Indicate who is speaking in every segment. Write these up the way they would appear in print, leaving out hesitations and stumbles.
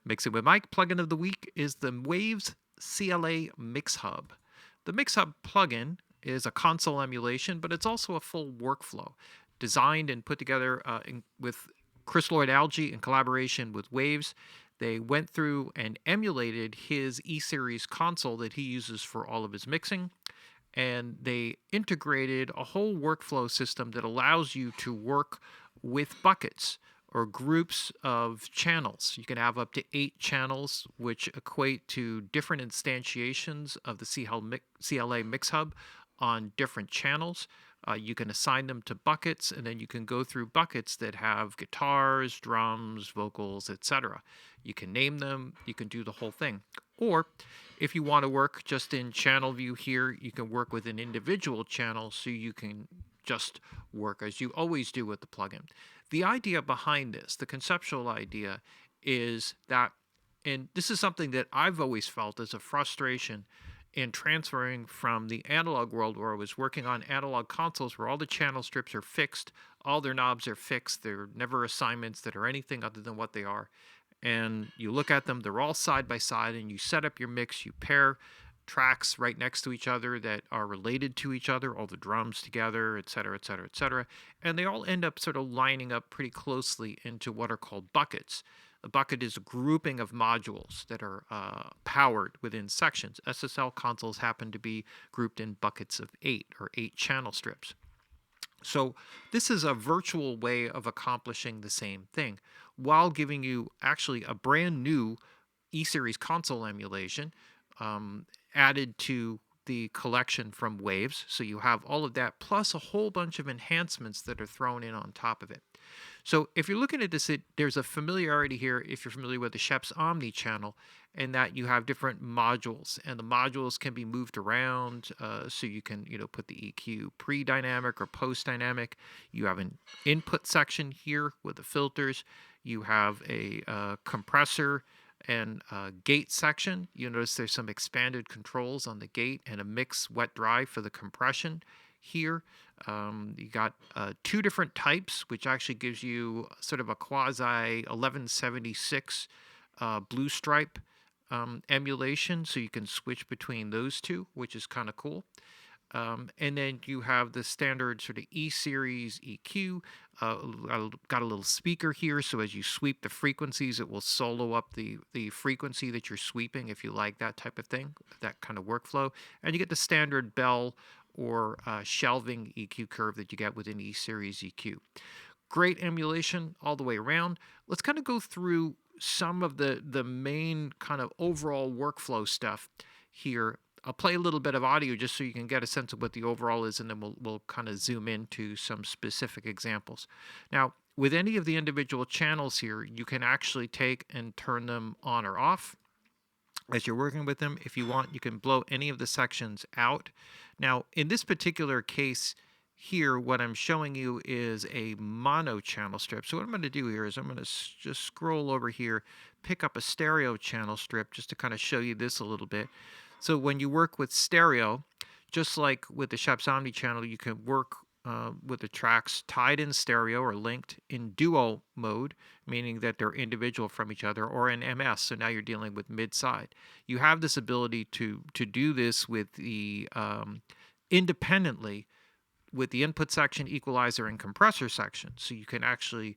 Speaker 1: Mixing with Mike plugin of the week is the Waves CLA MixHub. The MixHub plugin is a console emulation, but it's also a full workflow designed and put together with crystalloid algae in collaboration with Waves. They went through and emulated his E-Series console that he uses for all of his mixing, and they integrated a whole workflow system that allows you to work with buckets or groups of channels. You can have up to 8 channels, which equate to different instantiations of the CLA Mix Hub on different channels. You can assign them to buckets, and then you can go through buckets that have guitars, drums, vocals, etc. You can name them, you can do the whole thing. Or if you want to work just in channel view here, you can work with an individual channel so you can just work as you always do with the plugin. The idea behind this, the conceptual idea, is that, and this is something that I've always felt as a frustration in transferring from the analog world where I was working on analog consoles where all the channel strips are fixed, all their knobs are fixed, they're never assignments that are anything other than what they are. And you look at them, they're all side by side, and you set up your mix, you pair tracks right next to each other that are related to each other, all the drums together, et cetera, et cetera, et cetera. And they all end up sort of lining up pretty closely into what are called buckets. A bucket is a grouping of modules that are powered within sections. SSL consoles happen to be grouped in buckets of 8 or 8 channel strips. So this is a virtual way of accomplishing the same thing while giving you actually a brand new E-Series console emulation added to the collection from Waves. So you have all of that plus a whole bunch of enhancements that are thrown in on top of it. So if you're looking at this, there's a familiarity here if you're familiar with the Shep's Omni channel, in that you have different modules, and the modules can be moved around, so you can put the EQ pre-dynamic or post-dynamic. You have an input section here with the filters. You have a compressor and gate section. You notice there's some expanded controls on the gate and a mix wet dry for the compression here. You got 2 different types, which actually gives you sort of a quasi 1176 blue stripe emulation, so you can switch between those two, which is kind of cool. And then you have the standard sort of E-Series EQ. Got a little speaker here, so as you sweep the frequencies, it will solo up the frequency that you're sweeping if you like that type of thing, that kind of workflow. And you get the standard bell or shelving EQ curve that you get within E-Series EQ. Great emulation all the way around. Let's kind of go through some of the main kind of overall workflow stuff here. I'll play a little bit of audio just so you can get a sense of what the overall is, and then we'll kind of zoom into some specific examples. Now, with any of the individual channels here, you can actually take and turn them on or off as you're working with them. If you want, you can blow any of the sections out. Now, in this particular case here, what I'm showing you is a mono channel strip. So what I'm going to do here is I'm going to just scroll over here, pick up a stereo channel strip just to kind of show you this a little bit. So when you work with stereo, just like with the Shep's Omni channel, you can work with the tracks tied in stereo or linked in duo mode, meaning that they're individual from each other, or in MS, so now you're dealing with mid-side. You have this ability to do this with the independently with the input section, equalizer, and compressor section. So you can actually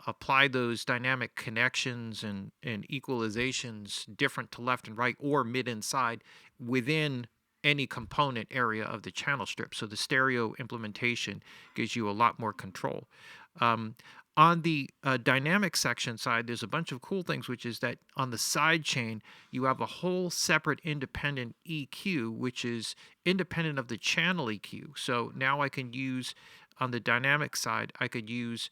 Speaker 1: apply those dynamic connections and equalizations different to left and right or mid and side within any component area of the channel strip. So the stereo implementation gives you a lot more control. On the dynamic section side, there's a bunch of cool things, which is that on the side chain, you have a whole separate independent EQ, which is independent of the channel EQ. So now I can use, on the dynamic side, I could use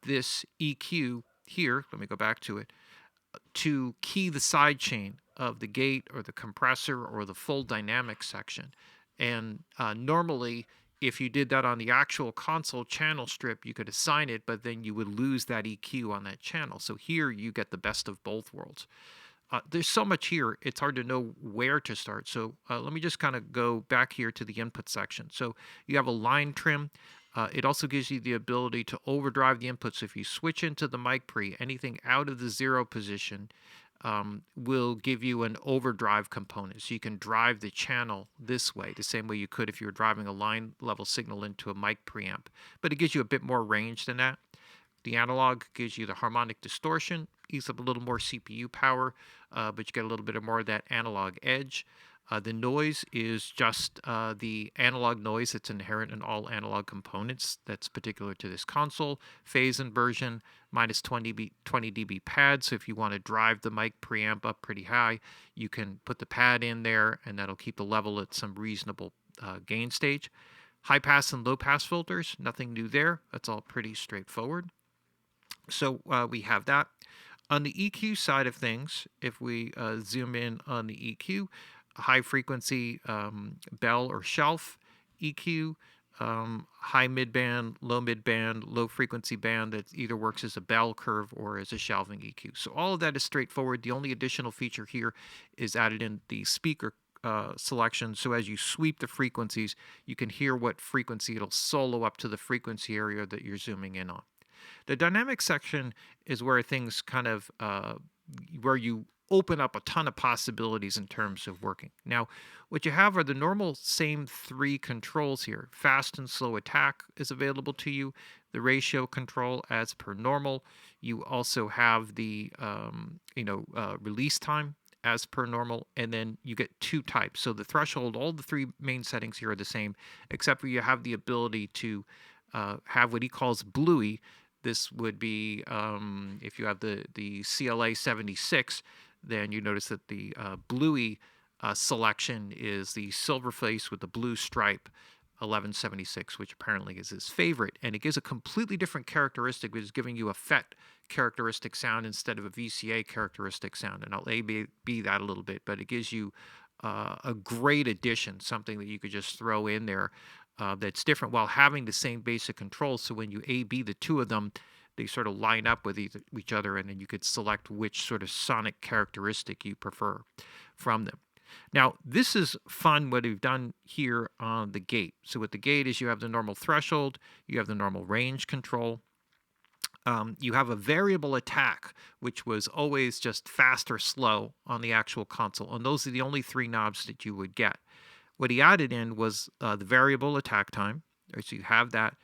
Speaker 1: this EQ here, let me go back to it, to key the side chain of the gate or the compressor or the full dynamic section. And normally, if you did that on the actual console channel strip, you could assign it, but then you would lose that EQ on that channel. So here you get the best of both worlds. There's so much here, it's hard to know where to start. So let me just kind of go back here to the input section. So you have a line trim. It also gives you the ability to overdrive the input. So if you switch into the mic pre, anything out of the 0 position will give you an overdrive component. So you can drive the channel this way, the same way you could if you were driving a line level signal into a mic preamp. But it gives you a bit more range than that. The analog gives you the harmonic distortion, eats up a little more CPU power, but you get a little bit more of that analog edge. The noise is just the analog noise that's inherent in all analog components that's particular to this console. Phase inversion, minus 20 dB pad. So if you want to drive the mic preamp up pretty high, you can put the pad in there, and that'll keep the level at some reasonable gain stage. High pass and low pass filters, nothing new there. That's all pretty straightforward. So we have that. On the EQ side of things, if we zoom in on the EQ, high frequency bell or shelf EQ, high midband, low frequency band that either works as a bell curve or as a shelving EQ. So all of that is straightforward. The only additional feature here is added in the speaker selection. So as you sweep the frequencies, you can hear what frequency it'll solo up to the frequency area that you're zooming in on. The dynamic section is where things kind of, where you open up a ton of possibilities in terms of working. Now, what you have are the normal same 3 controls here. Fast and slow attack is available to you. The ratio control as per normal. You also have the, release time as per normal, and then you get 2 types. So the threshold, all the 3 main settings here are the same, except for you have the ability to have what he calls bluey. This would be if you have the CLA 76, then you notice that the bluey selection is the silver face with the blue stripe 1176, which apparently is his favorite. And it gives a completely different characteristic, which is giving you a FET characteristic sound instead of a VCA characteristic sound. And I'll A-B that a little bit, but it gives you a great addition, something that you could just throw in there that's different while having the same basic controls. So when you A-B the 2 of them, they sort of line up with each other, and then you could select which sort of sonic characteristic you prefer from them. Now, this is fun what we've done here on the gate. So with the gate is you have the normal threshold, you have the normal range control, you have a variable attack, which was always just fast or slow on the actual console, and those are the only 3 knobs that you would get. What he added in was the variable attack time. So you have that.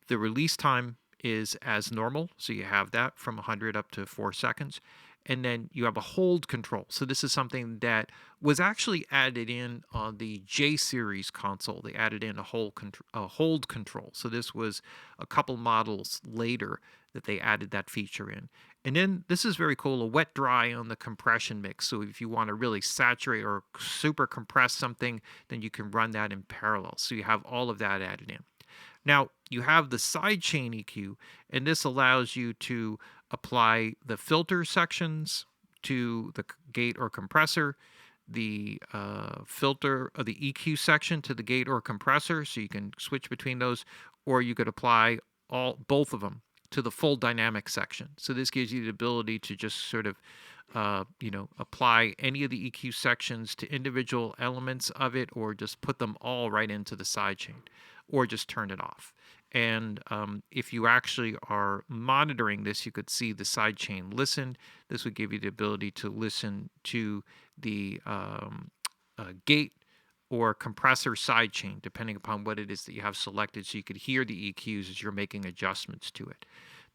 Speaker 1: The release time is as normal. So you have that from 100 up to 4 seconds. And then you have a hold control. So this is something that was actually added in on the J series console. They added in a hold control. So this was a couple models later that they added that feature in. And then this is very cool, a wet dry on the compression mix. So if you want to really saturate or super compress something, then you can run that in parallel. So you have all of that added in. Now, you have the sidechain EQ, and this allows you to apply the filter sections to the gate or compressor, the filter or the EQ section to the gate or compressor, so you can switch between those, or you could apply both of them to the full dynamic section. So this gives you the ability to just sort of apply any of the EQ sections to individual elements of it, or just put them all right into the sidechain, or just turn it off. And if you actually are monitoring this, you could see the sidechain listen. This would give you the ability to listen to the gate or compressor sidechain, depending upon what it is that you have selected, so you could hear the EQs as you're making adjustments to it.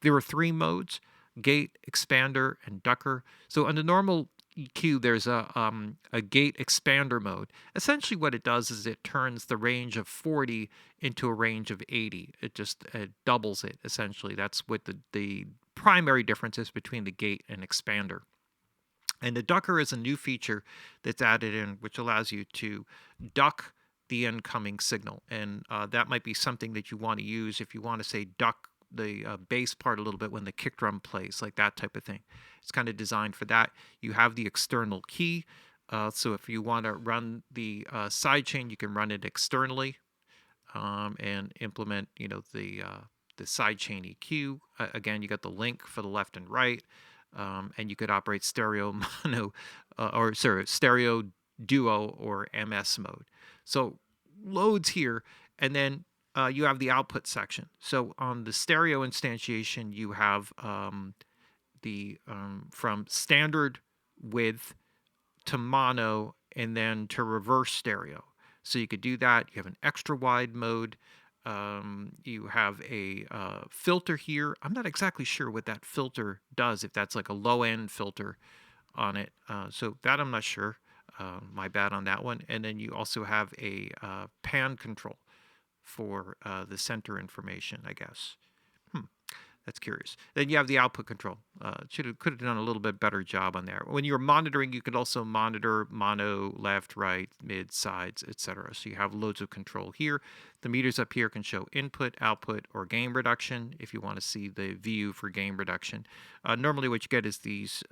Speaker 1: There are 3 modes: gate, expander, and ducker. So on the normal EQ, there's a gate expander mode. Essentially what it does is it turns the range of 40 into a range of 80. It just doubles it, essentially. That's what the primary difference is between the gate and expander. And the ducker is a new feature that's added in, which allows you to duck the incoming signal. And that might be something that you want to use if you want to, say, duck the bass part a little bit when the kick drum plays, like that type of thing. It's kind of designed for that. You have the external key. So if you want to run the sidechain, you can run it externally and implement, the sidechain EQ. Again, you got the link for the left and right. And you could operate stereo mono, stereo duo or MS mode. So loads here. And then you have the output section. So on the stereo instantiation, you have the from standard width to mono and then to reverse stereo. So you could do that. You have an extra wide mode. You have a filter here. I'm not exactly sure what that filter does, if that's like a low end filter on it. So that I'm not sure. My bad on that one. And then you also have a pan control for the center information, I guess. That's curious. Then you have the output control. Could have done a little bit better job on there. When you're monitoring, you could also monitor mono, left, right, mid, sides, etc. So you have loads of control here. The meters up here can show input, output, or gain reduction if you want to see the view for gain reduction. Normally what you get is these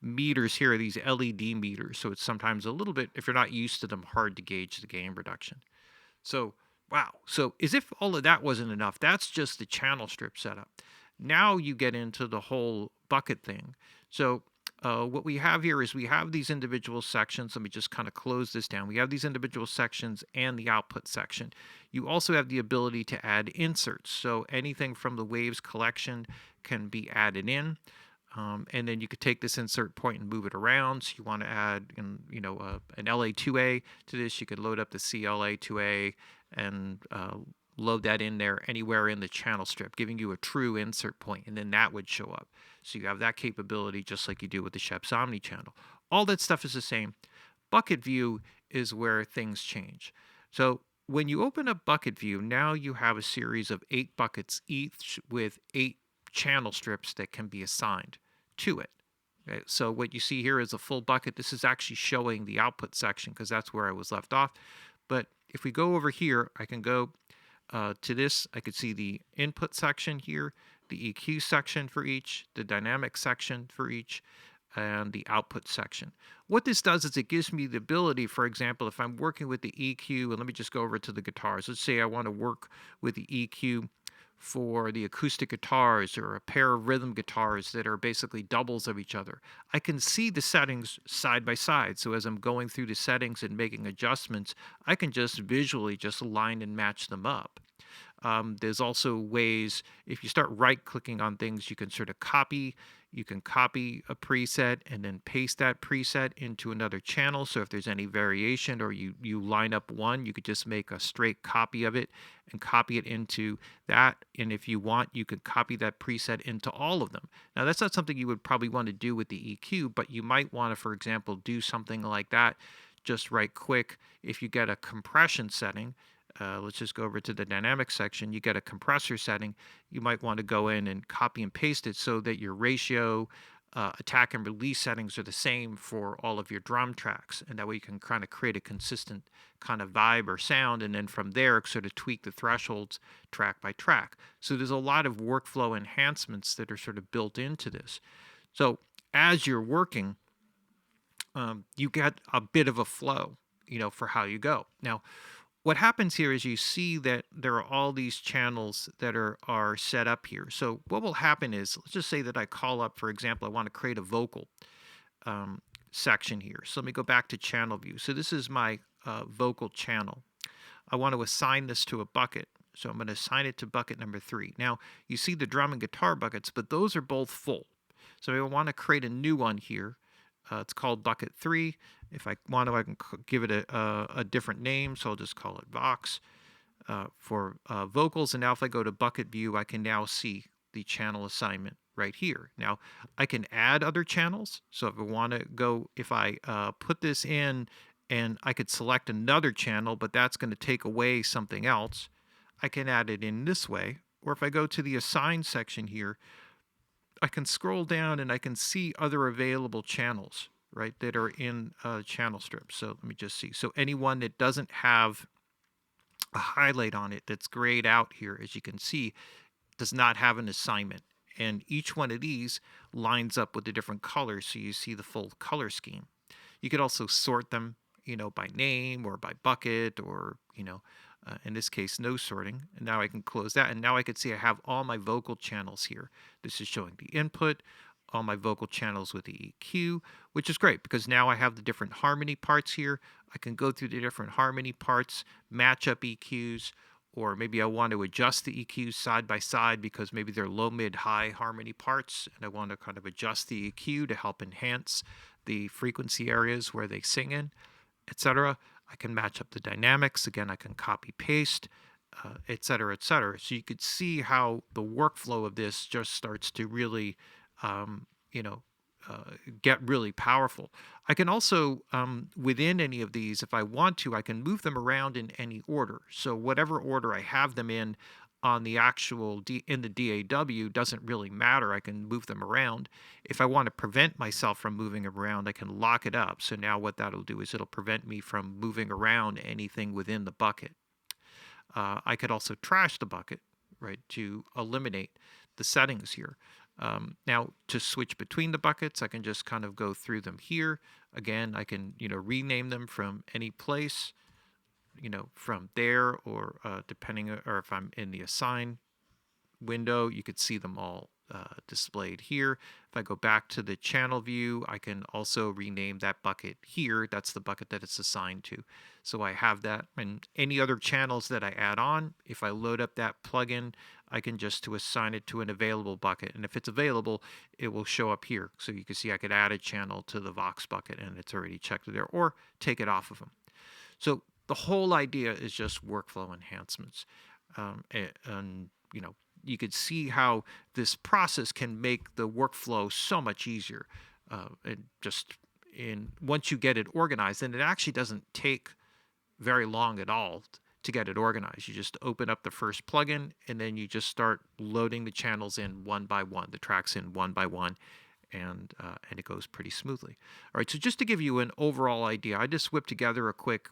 Speaker 1: meters here, these LED meters. So it's sometimes a little bit, if you're not used to them, hard to gauge the gain reduction. So, wow. So as if all of that wasn't enough, that's just the channel strip setup. Now you get into the whole bucket thing. So what we have here is we have these individual sections. Let me just kind of close this down. We have these individual sections and the output section. You also have the ability to add inserts. So anything from the waves collection can be added in. And then you could take this insert point and move it around. So you want to add, an LA2A to this. You could load up the CLA2A and load that in there anywhere in the channel strip, giving you a true insert point, and then that would show up. So you have that capability just like you do with the Sheps Omni channel. All that stuff is the same. Bucket view is where things change. So when you open up bucket view, now you have a series of 8 buckets, each with 8 channel strips that can be assigned to it. Okay, so what you see here is a full bucket. This is actually showing the output section because that's where I was left off. But if we go over here, I can go to this. I could see the input section here, the EQ section for each, the dynamic section for each, and the output section. What this does is it gives me the ability, for example, if I'm working with the EQ, and let me just go over to the guitars. Let's say I want to work with the EQ for the acoustic guitars or a pair of rhythm guitars that are basically doubles of each other. I can see the settings side by side. So as I'm going through the settings and making adjustments, I can just visually just line and match them up. There's also ways, if you start right-clicking on things, you can sort of copy. You can copy a preset and then paste that preset into another channel. So if there's any variation or you line up one, you could just make a straight copy of it and copy it into that. And if you want, you could copy that preset into all of them. Now, that's not something you would probably want to do with the EQ, but you might want to, for example, do something like that just right quick. If you get a compression setting, let's just go over to the dynamic section. You get a compressor setting. You might want to go in and copy and paste it so that your ratio, attack and release settings are the same for all of your drum tracks. And that way you can kind of create a consistent kind of vibe or sound. And then from there, sort of tweak the thresholds track by track. So there's a lot of workflow enhancements that are sort of built into this. So as you're working, you get a bit of a flow, for how you go. Now, what happens here is you see that there are all these channels that are set up here. So what will happen is, let's just say that I call up, for example, I want to create a vocal section here. So let me go back to channel view. So this is my vocal channel. I want to assign this to a bucket. So I'm going to assign it to bucket number 3. Now, you see the drum and guitar buckets, but those are both full. So I want to create a new one here. It's called bucket 3. If I want to, I can give it a different name. So I'll just call it Vox for vocals. And now if I go to bucket view, I can now see the channel assignment right here. Now I can add other channels. So if I want to go, if I put this in and I could select another channel, but that's going to take away something else, I can add it in this way. Or if I go to the assign section here, I can scroll down and I can see other available channels, right, that are in channel strips. So let me just see. So anyone that doesn't have a highlight on it that's grayed out here, as you can see, does not have an assignment. And each one of these lines up with the different colors, so you see the full color scheme. You could also sort them, by name or by bucket or, in this case, no sorting. And now I can close that. And now I can see I have all my vocal channels here. This is showing the input, all my vocal channels with the EQ, which is great because now I have the different harmony parts here. I can go through the different harmony parts, match up EQs, or maybe I want to adjust the EQs side by side because maybe they're low, mid, high harmony parts, and I want to kind of adjust the EQ to help enhance the frequency areas where they sing in, etc. I can match up the dynamics. Again, I can copy paste, et cetera, et cetera. So you could see how the workflow of this just starts to really, you know, get really powerful. I can also, within any of these, if I want to, I can move them around in any order. So whatever order I have them in on the actual in the DAW doesn't really matter. I can move them around. If I want to prevent myself from moving around, I can lock it up. So now what that'll do is it'll prevent me from moving around anything within the bucket. I could also trash the bucket, right, to eliminate the settings here. Now, to switch between the buckets, I can just kind of go through them here. Again, I can, rename them from any place, from there, or depending, or if I'm in the assign window, you could see them all displayed here. If I go back to the channel view, I can also rename that bucket here. That's the bucket that it's assigned to. So I have that, and any other channels that I add on, if I load up that plugin, I can just assign it to an available bucket. And if it's available, it will show up here. So you can see I could add a channel to the Vox bucket and it's already checked there, or take it off of them. So the whole idea is just workflow enhancements. And you could see how this process can make the workflow so much easier. And once you get it organized, and it actually doesn't take very long at all to get it organized. You just open up the first plugin, and then you just start loading the channels in one by one, the tracks in one by one, and it goes pretty smoothly. All right, so just to give you an overall idea, I just whipped together a quick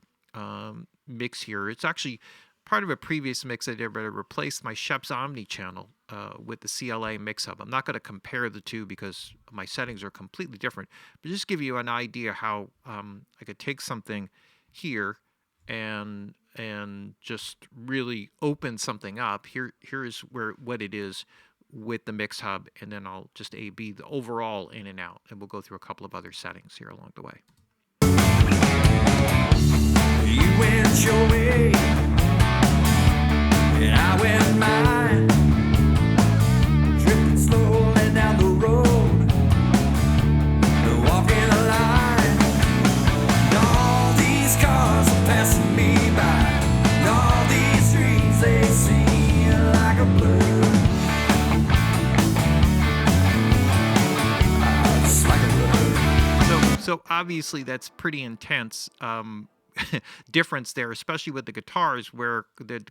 Speaker 1: mix here. It's actually part of a previous mix I did, but I replaced my Sheps Omni channel with the CLA MixHub. I'm not going to compare the two because my settings are completely different, but just give you an idea how I could take something here and just really open something up. Here is what it is with the MixHub, and then I'll just A/B the overall in and out, and we'll go through a couple of other settings here along the way.
Speaker 2: You went your way, and I went mine, drifting slowly down the road, walking the line. And all these cars are passing me by, and all these dreams, they seem like a blur. Just like a blur.
Speaker 1: So obviously that's pretty intense. Difference there, especially with the guitars, where the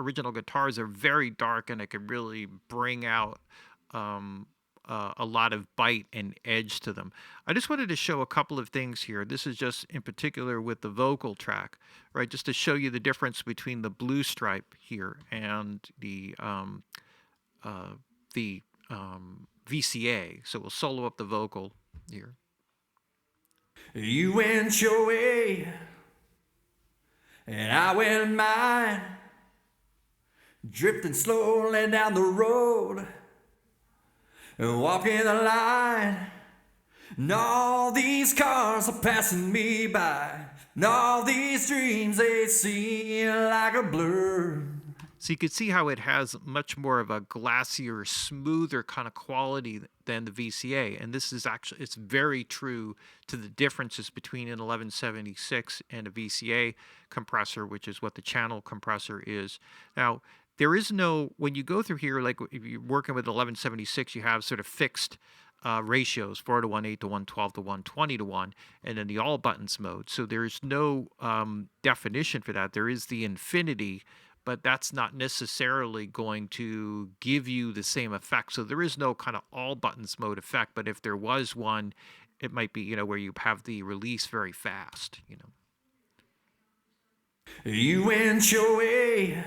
Speaker 1: original guitars are very dark, and it can really bring out a lot of bite and edge to them. I just wanted to show a couple of things here. This is just in particular with the vocal track, right? Just to show you the difference between the blue stripe here and the VCA. So we'll solo up the vocal here.
Speaker 2: You went your way, and I went mine, drifting slowly down the road, walking the line. And all these cars are passing me by, and all these dreams, they seem like a blur.
Speaker 1: So you can see how it has much more of a glassier, smoother kind of quality than the VCA. And this is actually, it's very true to the differences between an 1176 and a VCA compressor, which is what the channel compressor is. Now, there is no, when you go through here, like if you're working with 1176, you have sort of fixed ratios, 4:1, 8:1, 12:1, 20:1, and then the all buttons mode. So there's no definition for that. There is the infinity, but that's not necessarily going to give you the same effect. So there is no kind of all buttons mode effect, but if there was one, it might be, where you have the release very fast,
Speaker 2: You went your way,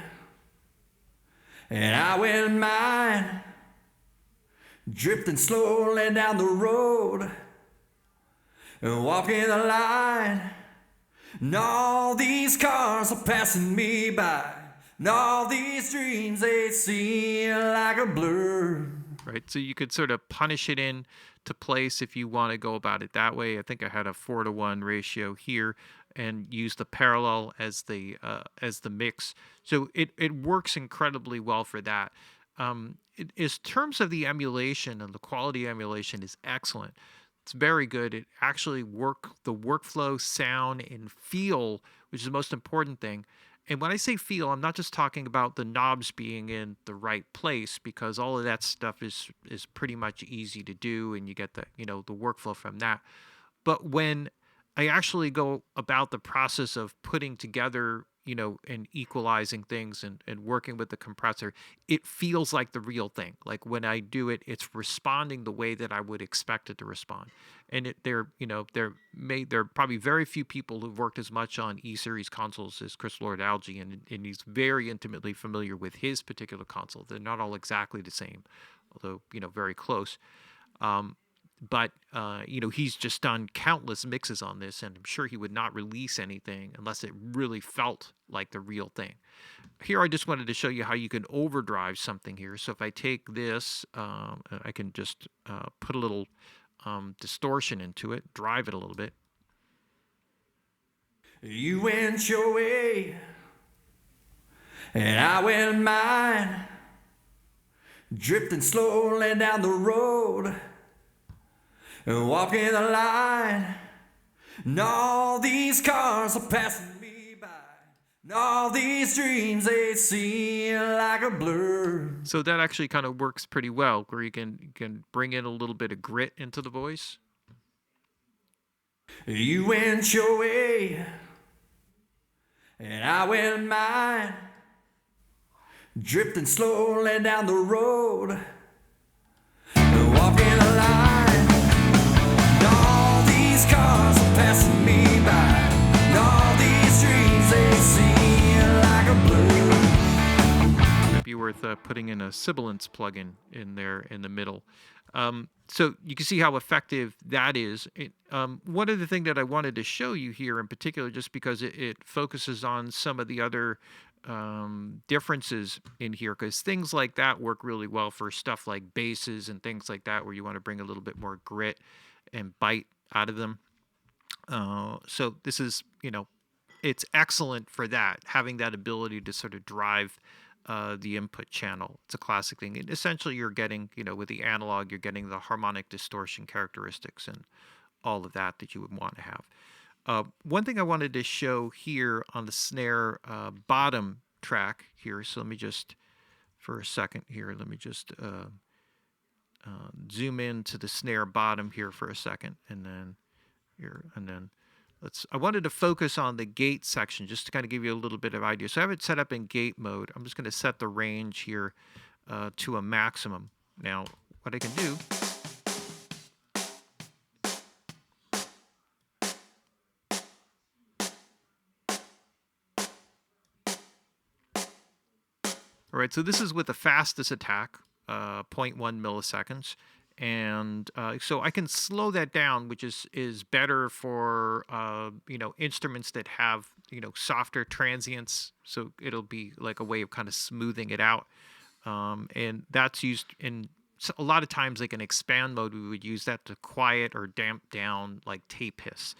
Speaker 2: and I went mine, drifting slowly down the road, walking the line. And all these cars are passing me by, and all these dreams, they seem like a blur.
Speaker 1: Right, so you could sort of punish it in to place if you want to go about it that way. I think I had a 4:1 ratio here. and use the parallel as the mix. So it works incredibly well for that. Is terms of the emulation and the quality emulation is excellent. It's very good. It actually the workflow, sound, and feel, which is the most important thing. And when I say feel, I'm not just talking about the knobs being in the right place, because all of that stuff is pretty much easy to do, and you get the the workflow from that. But when I actually go about the process of putting together, and equalizing things, and working with the compressor, it feels like the real thing. Like when I do it, it's responding the way that I would expect it to respond. And there are probably very few people who've worked as much on E-Series consoles as Chris Lord-Alge, and he's very intimately familiar with his particular console. They're not all exactly the same, although, very close. Um, but he's just done countless mixes on this, and I'm sure he would not release anything unless it really felt like the real thing. Here I just wanted to show you how you can overdrive something here. So if I take this, I can just put a little distortion into it, drive it a little bit.
Speaker 2: You went your way, and I went mine, drifting slowly down the road, and walking the line. And all these cars are passing me by, and all these dreams, they seem like a blur.
Speaker 1: So that actually kind of works pretty well, where you can bring in a little bit of grit into the voice.
Speaker 2: You went your way, and I went mine, drifting slowly down the road, and walking the line. And all these cars are passing me by, and all these dreams, they seem like a blur.
Speaker 1: Might be worth putting in a sibilance plugin in there in the middle. So you can see how effective that is. One other thing that I wanted to show you here in particular, just because it focuses on some of the other differences in here, because things like that work really well for stuff like basses and things like that, where you want to bring a little bit more grit and bite out of them. So this is, it's excellent for that, having that ability to sort of drive the input channel. It's a classic thing. And essentially, you're getting, with the analog, you're getting the harmonic distortion characteristics and all of that you would want to have. One thing I wanted to show here on the snare bottom track here. So let me just, for a second here, let me just zoom in to the snare bottom here for a second, and then here, and then I wanted to focus on the gate section just to kind of give you a little bit of idea. So I have it set up in gate mode. I'm just going to set the range here to a maximum. Now, what I can do, all right, so this is with the fastest attack, 0.1 milliseconds. And so I can slow that down, which is better for instruments that have softer transients. So it'll be like a way of kind of smoothing it out, and that's used in a lot of times, like in expand mode. We would use that to quiet or damp down like tape hiss.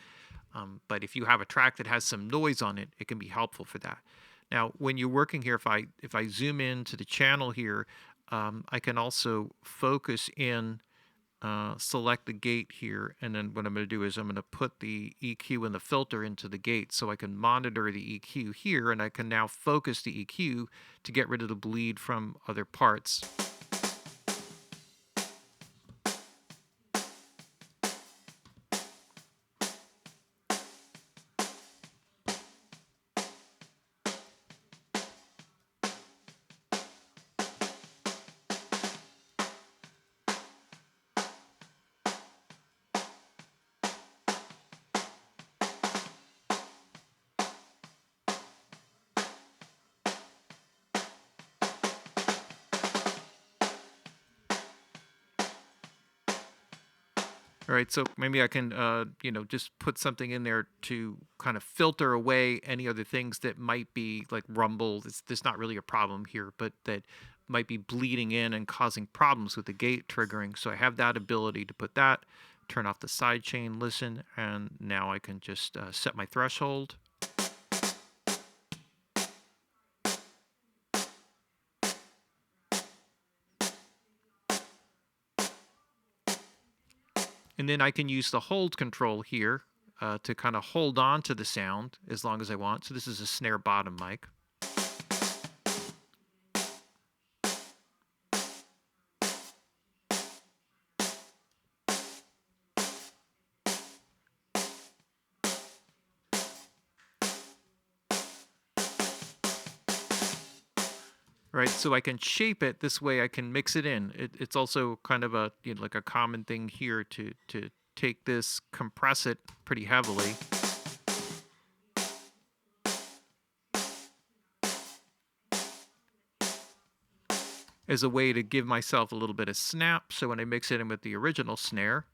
Speaker 1: But if you have a track that has some noise on it, it can be helpful for that. Now, when you're working here, if I zoom in to the channel here, I can also focus in. Select the gate here, and then what I'm going to do is I'm going to put the EQ and the filter into the gate, so I can monitor the EQ here, and I can now focus the EQ to get rid of the bleed from other parts. All right, so maybe I can, just put something in there to kind of filter away any other things that might be like rumble. There's not really a problem here, but that might be bleeding in and causing problems with the gate triggering. So I have that ability to put that turn off the sidechain, listen, and now I can just set my threshold. And then I can use the hold control here to kind of hold on to the sound as long as I want. So this is a snare bottom mic. Right, so I can shape it this way. I can mix it in. It's also kind of a like a common thing here to take this, compress it pretty heavily, as a way to give myself a little bit of snap. So when I mix it in with the original snare,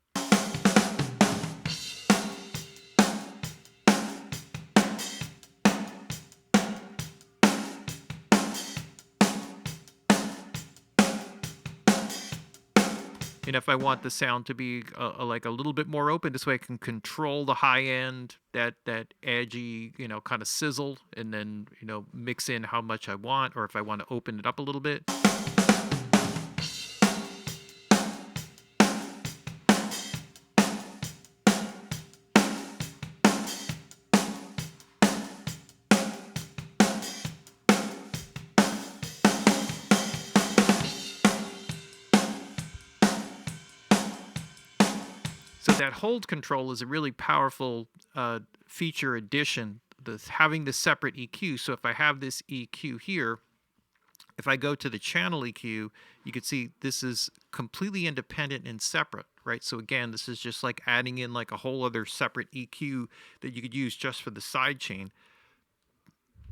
Speaker 1: and if I want the sound to be like a little bit more open, this way I can control the high end, that edgy, kind of sizzle, and then mix in how much I want, or if I want to open it up a little bit. So that hold control is a really powerful feature addition, having the separate EQ. So if I have this EQ here, if I go to the channel EQ, you can see this is completely independent and separate, right? So again, this is just like adding in like a whole other separate EQ that you could use just for the sidechain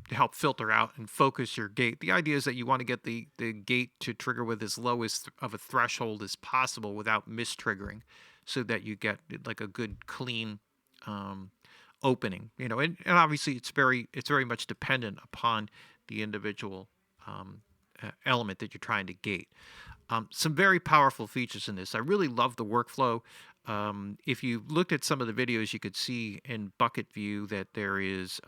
Speaker 1: to help filter out and focus your gate. The idea is that you want to get the gate to trigger with as low of a threshold as possible without mistriggering, so that you get like a good clean opening. And obviously it's very much dependent upon the individual element that you're trying to gate. Some very powerful features in this. I really love the workflow. If you looked at some of the videos, you could see in bucket view that there is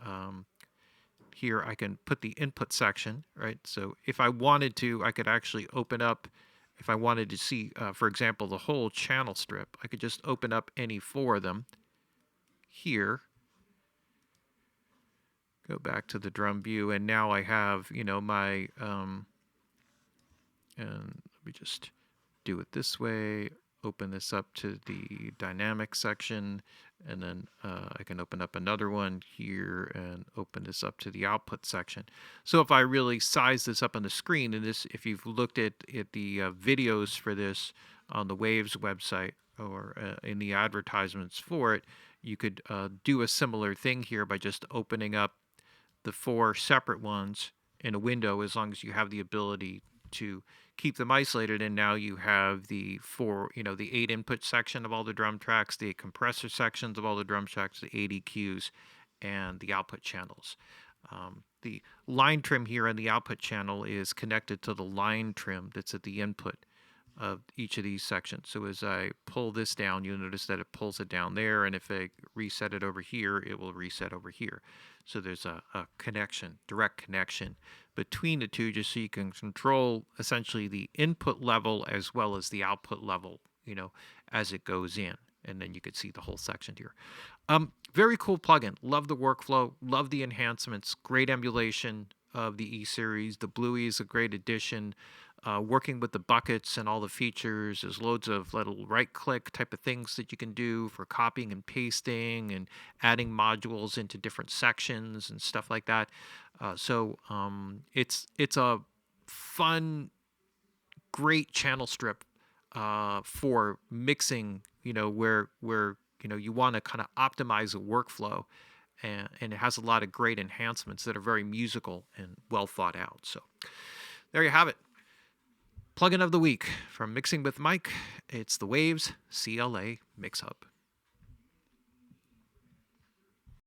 Speaker 1: here I can put the input section, right? So if I wanted to, I could actually open up, if I wanted to see, for example, the whole channel strip, I could just open up any four of them here. Go back to the drum view, and now I have, my, and let me just do it this way. Open this up to the dynamic section, and then I can open up another one here and open this up to the output section. So if I really size this up on the screen, and this, if you've looked at the videos for this on the Waves website or in the advertisements for it, you could do a similar thing here by just opening up the four separate ones in a window, as long as you have the ability to keep them isolated. And now you have the the 8 input section of all the drum tracks, the compressor sections of all the drum tracks, the 8 EQs, and the output channels. The line trim here on the output channel is connected to the line trim that's at the input of each of these sections. So as I pull this down, you'll notice that it pulls it down there, and if I reset it over here, it will reset over here. So there's a connection, direct connection between the two, just so you can control essentially the input level as well as the output level, as it goes in. And then you could see the whole section here. Very cool plugin. Love the workflow. Love the enhancements. Great emulation of the E-Series. The Bluey is a great addition. Working with the buckets and all the features, there's loads of little right-click type of things that you can do for copying and pasting and adding modules into different sections and stuff like that. So it's a fun, great channel strip for mixing. Where you want to kind of optimize a workflow, and it has a lot of great enhancements that are very musical and well thought out. So there you have it. Plugin of the week from Mixing with Mike. It's the Waves CLA MixHub.